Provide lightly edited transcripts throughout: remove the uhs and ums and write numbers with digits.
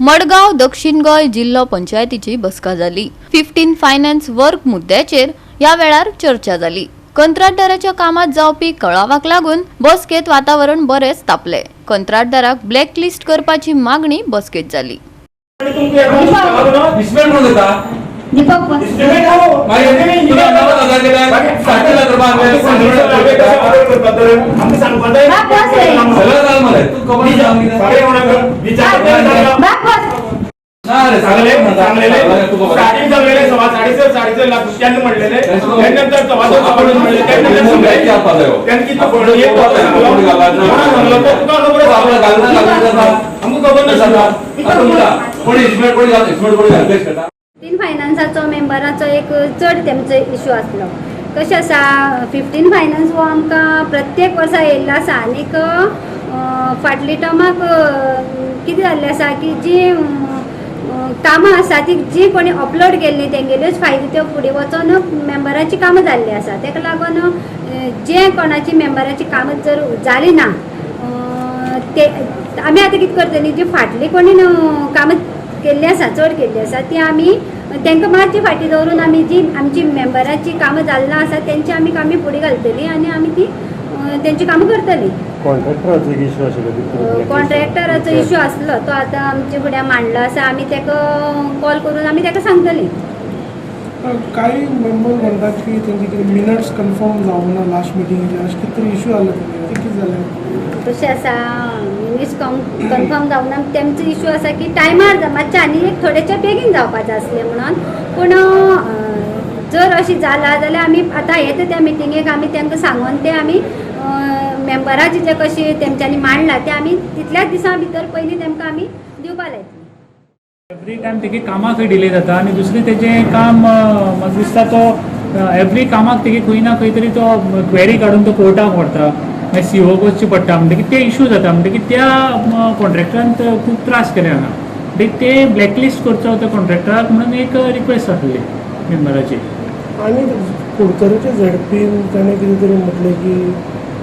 मडगाव दक्षिण गोंय जिल्लो पंचायतीची बसका जाली। 15 फायनान्स वर्क मुद्द्याचेर या वेळार चर्चा जाली। कंत्राटदाराच्या कामात जावपी कळावाक लागून बसकेत वातावरण बरेच तापले। कंत्राटदाराक ब्लॅकलिस्ट करपाची मागणी बसकेत जाली। फायनान्साचो मेंबराचो एक चड तेमचो इश्यू आसलो। कशें आसा 15 फायनान्स हो आमकां प्रत्येक वर्सा येयल्लो आसा आनी फाटली टर्माक कितें जाल्लें आसा की जी कामां आसा ती जी कोणी अपलोड केल्ली तेंगेल्योच फायली त्यो फुडें वचोन मेंबराची कामां जाल्ली आसा। तेका लागून जे कोणाची मेंबराची कामां जर जाली ना ते आमी आतां कितें करतलीं, जी फाटली कोणी कामां केल्ली आसा चड केल्ली आसा ती आमी तांकां मातशी फाटीं दवरून आमी जी आमची मेंबराची कामां जाल्ली आसा तेंची आमी कामी फुडें घालतलीं आनी आमी ती तेंची कामां करतलीं। कॉन्ट्रॅक्टराचो इश्यू आसलो तो आतां आमचे फुड्यान मांडलो आसा। आमी ताका कॉल करून आमी ताका सांगतलीं। काही मेंबर म्हणटात की तेंचे कितें मिनट्स कन्फर्म जावना लास्ट मिटिंगेचे, अशें कितें तरी इश्यू जालो ते कितें जालें? तशें आसा मिनिट्स कन्फर्म जावना। तेंचो इश्यू आसा की टायमार मातशें आनी एक थोडेशें बेगीन जावपाचें आसलें म्हणून। पूण जर अशी जाला जाल्यार आमी आतां येता त्या मिटिंगेक आमी तांकां सांगून ते आमी मेंबराची जे कशी तेंच्यांनी मांडला ते आमी तितल्याच दिसां भितर पयलीं तेमकां आमी दिवपा लायतलीं। एवरी टायम तेगे कामाक डिले जाता आनी दुसरें तेजें काम म्हाका दिसता तो एवरी कामाक तेगे खंय ना खंय तरी तो क्वेरी काडून तो कोर्टाक व्हरता, मागीर सीओ वचचें पडटा म्हणटकीर ते इश्यू जाता। म्हणटकीर त्या कॉन्ट्रॅक्टरान खूब त्रास केले हांगा। म्हणटकीर ते ब्लॅकलिस्ट करचो त्या कॉन्ट्रॅक्टराक म्हणून एक रिक्वेस्ट आसली मेंबराची। आणि कुडतरेच्या झडपीन ताणें कितें तरी म्हटलें की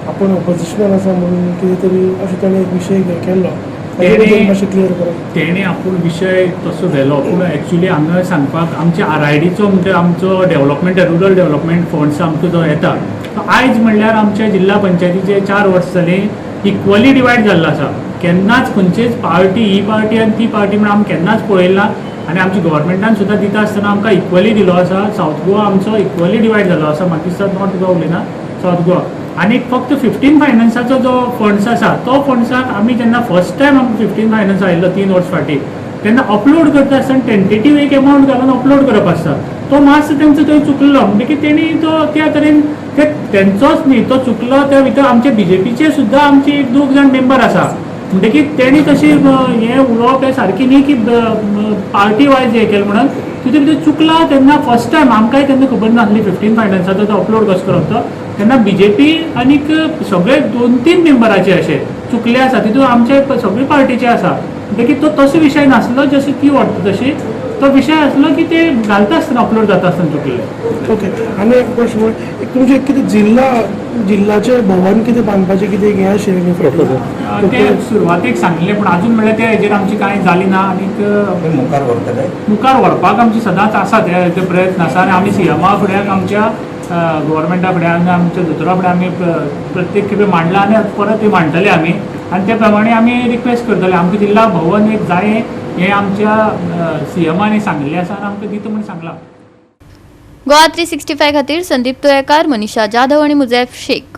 आपण ऑपोजिशनान आसा म्हणून कितें तरी अशें ताणें एक विशय केल्लो, मातशें क्लियर करप। तेणे आपूण विशय तसो व्हेलो, पूण एक्चुली हांगा सांगपाक आमच्या RIDचो म्हणजे आमचो डेव्हलपमेंट रूरल डेव्हलपमेंट फंड्स आमचो जो येता तो आयज म्हणल्यार आमच्या जिल्ला पंचायतीचे 4 वर्स जालीं इक्वली डिवायड जाल्लो आसा। केन्नाच खंयचीच पार्टी ही पार्टी आनी ती पार्टी म्हणून आमी केन्नाच पळयलें ना आनी आमच्या गव्हर्मेंटान सुद्दां दिता आसतना आमकां इक्वली दिलो आसा। सावथ गोवा आमचो इक्वली डिवायड जालो आसा, म्हाका दिसता नॉर्थ गोवा उलयना, सावथ गोवा। आनी फक्त 15 फायनान्साचो जो फंड्स आसा तो फंड्साक आमी जेन्ना फर्स्ट टायम आमकां 15 फायनान्स आयिल्लो 3 वर्स फाटीं तेन्ना अपलोड करता आसतना टेंटेटीव एक अमावंट घालून अपलोड करप आसता, तो मातसो तेंचो थंय चुकलो। म्हणटकीर तेणी तो त्या तरेन तेंचोच न्ही तो चुकलो, त्या भितर आमचे BJPचे सुद्दां आमचे 1-2 जाण मेंबर आसा। म्हणटकीर तेणी तशी हें उलोवप हें सारकी न्ही की पार्टी वायज हें केलें म्हणून। तितून भितर चुकला तेन्ना फर्स्ट टायम आमकांय तेन्ना खबर नासली 15 फायनान्साचो तो अपलोड कसो करप तो। तेन्ना BJP आनीक सगळे 2-3 मेंबराचे अशे चुकले आसा, तितून आमचे सगळे पार्टीचे आसा। म्हणटकीर तो तसो विशय नासलो जशी ती व्हरता तशी, तो विशय आसलो की ते घालता आसतना अपलोड जाता आसतना चुकले। ओके। आनी एक प्रश्न, एक तुमचें कितें जिल्ल्याचे भवन कितें बांदपाचें कितें हें आशिल्लें प्रपोजल? ते सुरवातेक सांगिल्लें पूण आजून म्हणल्यार ते हेजेर आमची कांय जाली ना। आनीक मुखार व्हरपाक आमचे सदांच आसा ते प्रयत्न आसा आनी आमी CMA फुड्यान आमच्या गव्हर्मेंटा फुड्यान आमच्या दोतोरा फुड्यान आमी प्रत्येक खेपे मांडला आनी परत ते मांडटले आमी आनी ते प्रमाणे आमी रिक्वेस्ट करतले आमकां जिल्ला भवन एक जाय हें आमच्या CMAनी सांगिल्लें आसा आनी आमकां दिता म्हूण सांगलां। गोवा 365 खातीर संदीप तुयेकार, मनीषा जाधव आनी मुजैफ शेख।